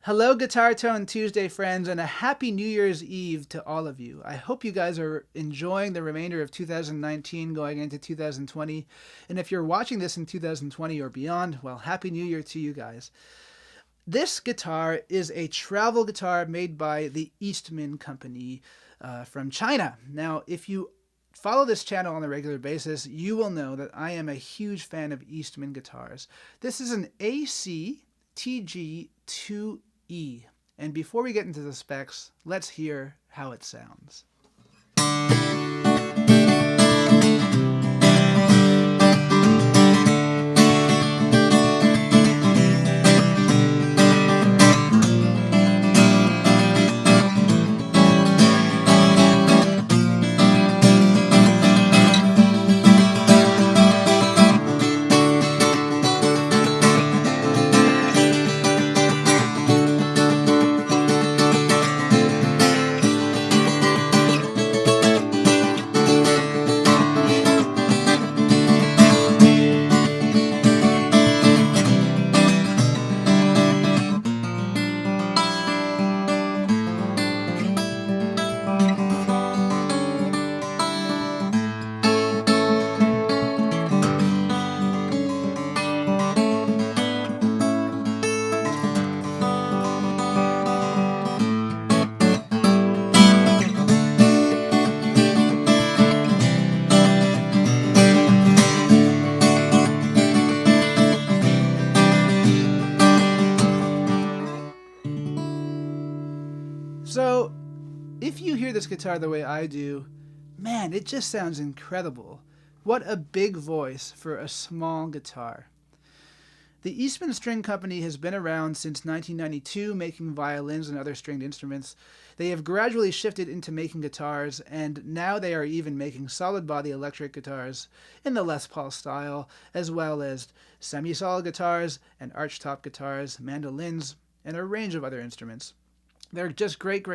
Hello, Guitar Tone Tuesday, friends, and a happy New Year's Eve to all of you. I hope you guys are enjoying the remainder of 2019 going into 2020. And if you're watching this in 2020 or beyond, well, happy New Year to you guys. This guitar is a travel guitar made by the Eastman Company from China. Now, if you follow this channel on a regular basis, you will know that I am a huge fan of Eastman guitars. This is an ACTG2E. And before we get into the specs, let's hear how it sounds. So, if you hear this guitar the way I do, man, it just sounds incredible. What a big voice for a small guitar. The Eastman String Company has been around since 1992, making violins and other stringed instruments. They have gradually shifted into making guitars, and now they are even making solid body electric guitars in the Les Paul style, as well as semi-solid guitars and archtop guitars, mandolins, and a range of other instruments. They're just great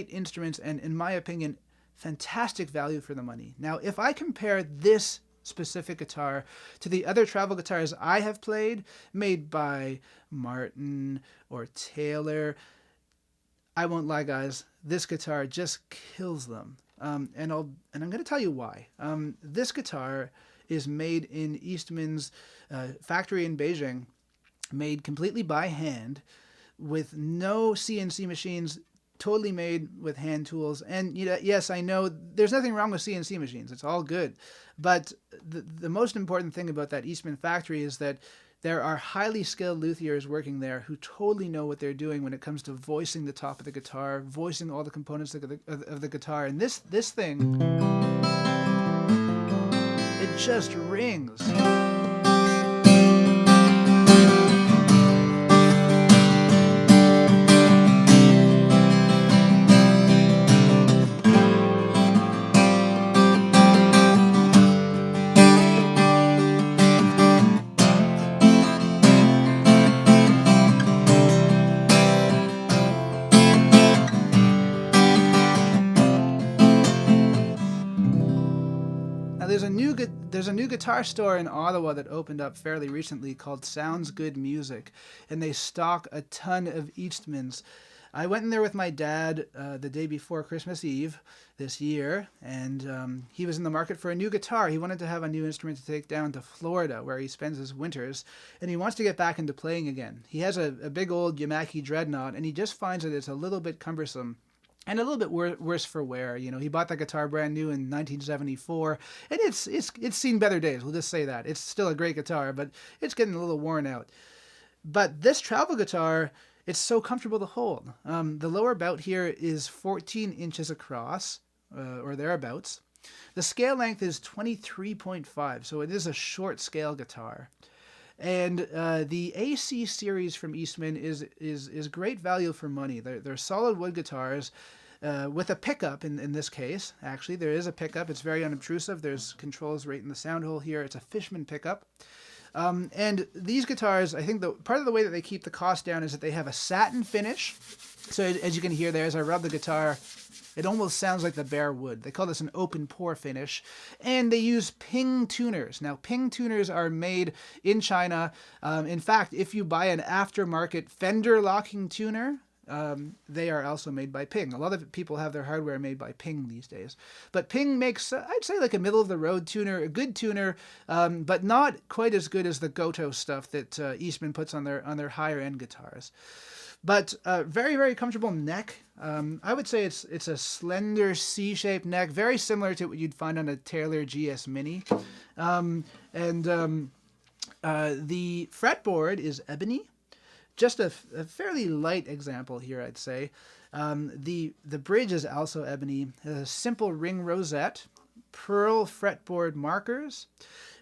instruments, and in my opinion, fantastic value for the money. Now, if I compare this specific guitar to the other travel guitars I have played, made by Martin or Taylor, I won't lie, guys, this guitar just kills them. And I'm going to tell you why. This guitar is made in Eastman's factory in Beijing, made completely by hand, with no CNC machines, totally made with hand tools. And yes, I know there's nothing wrong with CNC machines. It's all good. But the most important thing about that Eastman factory is that there are highly skilled luthiers working there who totally know what they're doing when it comes to voicing the top of the guitar, voicing all the components of the guitar. And this thing, it just rings. Now, there's a new guitar store in Ottawa that opened up fairly recently called Sounds Good Music, and they stock a ton of Eastmans. I went in there with my dad the day before Christmas Eve this year, and he was in the market for a new guitar. He wanted to have a new instrument to take down to Florida, where he spends his winters, and he wants to get back into playing again. He has a big old Martin Dreadnaught, and he just finds that it's a little bit cumbersome. And a little bit worse for wear. He bought that guitar brand new in 1974, and it's seen better days. We'll just say that. It's still a great guitar, but it's getting a little worn out. But this travel guitar, it's so comfortable to hold. The lower bout here is 14 inches across, or thereabouts. The scale length is 23.5, so it is a short scale guitar. And the AC series from Eastman is great value for money. They're solid wood guitars with a pickup in this case. Actually, there is a pickup. It's very unobtrusive. There's controls right in the sound hole here. It's a Fishman pickup. And these guitars, I think part of the way that they keep the cost down is that they have a satin finish So as you can hear there, as I rub the guitar, it almost sounds like the bare wood. They call this an open pore finish. And they use ping tuners. Now, ping tuners are made in China. In fact, if you buy an aftermarket Fender locking tuner, they are also made by Ping. A lot of people have their hardware made by Ping these days. But Ping makes, I'd say, like a middle-of-the-road tuner, a good tuner, but not quite as good as the Goto stuff that Eastman puts on their higher-end guitars. But very, very comfortable neck. I would say it's a slender C-shaped neck, very similar to what you'd find on a Taylor GS Mini. The fretboard is ebony. Just a fairly light example here, I'd say. The bridge is also ebony. It has a simple ring rosette, pearl fretboard markers,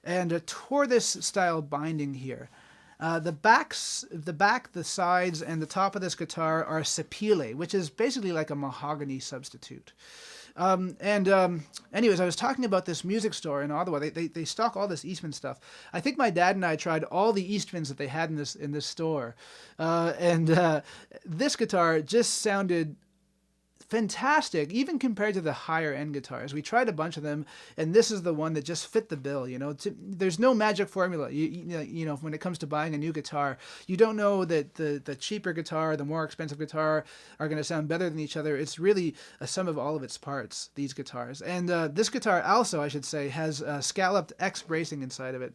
and a tortoise-style binding here. The back, the sides, and the top of this guitar are sapele, which is basically like a mahogany substitute. Anyways, I was talking about this music store in Ottawa. They stock all this Eastman stuff. I think my dad and I tried all the Eastmans that they had in this store, this guitar just sounded fantastic, even compared to the higher end guitars. We tried a bunch of them, and this is the one that just fit the bill. You know, there's no magic formula. You know, when it comes to buying a new guitar, you don't know that the cheaper guitar, the more expensive guitar are going to sound better than each other. It's really a sum of all of its parts, these guitars. And this guitar also, I should say, has scalloped X bracing inside of it.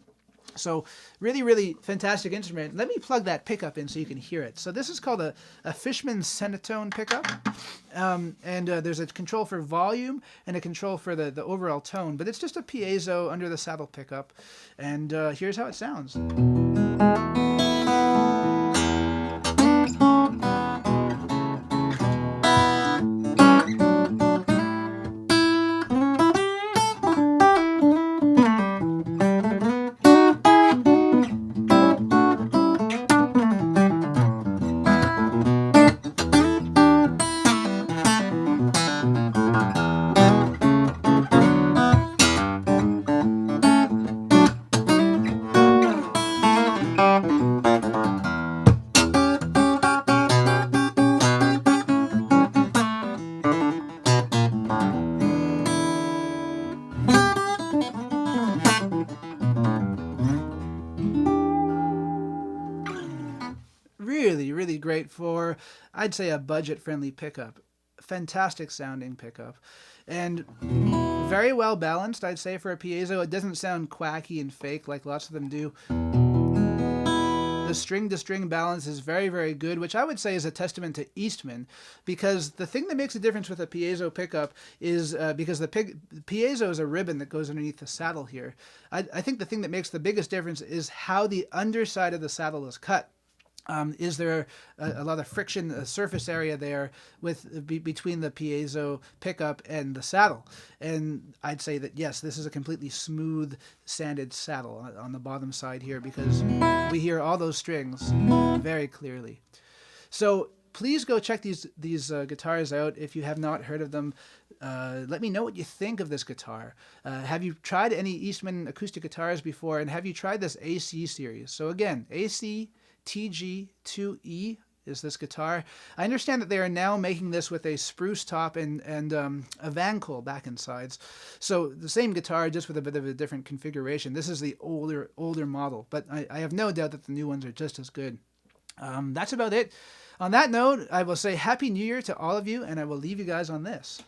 So really, really fantastic instrument. Let me plug that pickup in so you can hear it. So this is called a Fishman Sonitone pickup. There's a control for volume and a control for the overall tone. But it's just a piezo under the saddle pickup. And here's how it sounds. Really, really great for, I'd say, a budget-friendly pickup. Fantastic sounding pickup. And very well balanced, I'd say, for a piezo. It doesn't sound quacky and fake like lots of them do. The string-to-string balance is very, very good, which I would say is a testament to Eastman, because the thing that makes a difference with a piezo pickup is because the piezo is a ribbon that goes underneath the saddle here. I think the thing that makes the biggest difference is how the underside of the saddle is cut. Is there a lot of friction, a surface area there between the piezo pickup and the saddle? And I'd say that, yes, this is a completely smooth, sanded saddle on the bottom side here, because we hear all those strings very clearly. So please go check these guitars out if you have not heard of them. Let me know what you think of this guitar. Have you tried any Eastman acoustic guitars before, and have you tried this AC series? So again, ACTG2E is this guitar. I understand that they are now making this with a spruce top and a Van Col back and sides. So the same guitar, just with a bit of a different configuration. This is the older model, but I have no doubt that the new ones are just as good. That's about it. On that note, I will say Happy New Year to all of you, and I will leave you guys on this.